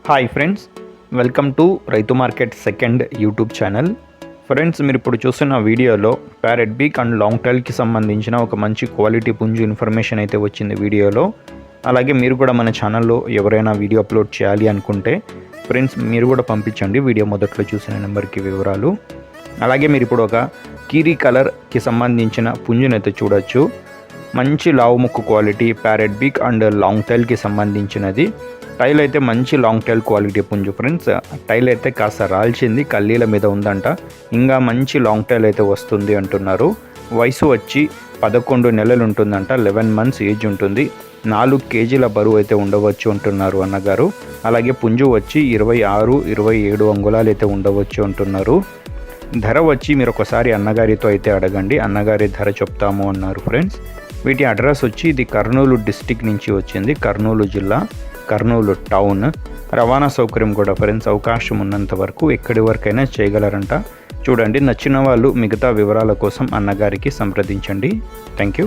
Hi friends, welcome to రైతు market second YouTube channel. Friends, మీరు ఇప్పుడు చూస్తున్న వీడియోలో ప్యారెట్ బీక్ అండ్ లాంగ్ టైల్కి సంబంధించిన ఒక మంచి క్వాలిటీ పుంజు ఇన్ఫర్మేషన్ అయితే వచ్చింది వీడియోలో. అలాగే మీరు కూడా మన ఛానల్లో ఎవరైనా వీడియో అప్లోడ్ చేయాలి అనుకుంటే ఫ్రెండ్స్ మీరు కూడా పంపించండి వీడియో మొదట్లో చూసిన నెంబర్కి వివరాలు. అలాగే మీరు ఇప్పుడు ఒక కీరీ కలర్కి సంబంధించిన పుంజునైతే చూడొచ్చు. మంచి లావు ముక్కు క్వాలిటీ ప్యారెట్ బీక్ అండ్ లాంగ్ టైల్కి సంబంధించినది. టైల్ అయితే మంచి లాంగ్ టైల్ క్వాలిటీ పుంజు ఫ్రెండ్స్. టైల్ అయితే కాస్త రాల్చింది, కల్లీల మీద ఉందంట. ఇంకా మంచి లాంగ్ టైల్ అయితే వస్తుంది అంటున్నారు. వయసు వచ్చి 11 నెలలు ఉంటుందంట. 11 months ఏజ్ ఉంటుంది. 4 kg బరువు అయితే ఉండవచ్చు అంటున్నారు అన్నగారు. అలాగే పుంజు వచ్చి 26-27 అంగుళాలు అయితే ఉండవచ్చు అంటున్నారు. ధర వచ్చి మీరు ఒకసారి అన్నగారితో అయితే అడగండి, అన్నగారి ధర చెప్తాము అన్నారు ఫ్రెండ్స్. వీటి అడ్రస్ వచ్చి ఇది కర్నూలు డిస్టిక్ నుంచి వచ్చింది, కర్నూలు జిల్లా, కర్నూలు టౌన్. రవాణా సౌకర్యం కూడా ఫ్రెండ్స్ అవకాశం ఉన్నంత వరకు ఎక్కడి వరకైనా చేయగలరంట. చూడండి, నచ్చిన వాళ్ళు మిగతా వివరాల కోసం అన్నగారికి సంప్రదించండి. Thank you.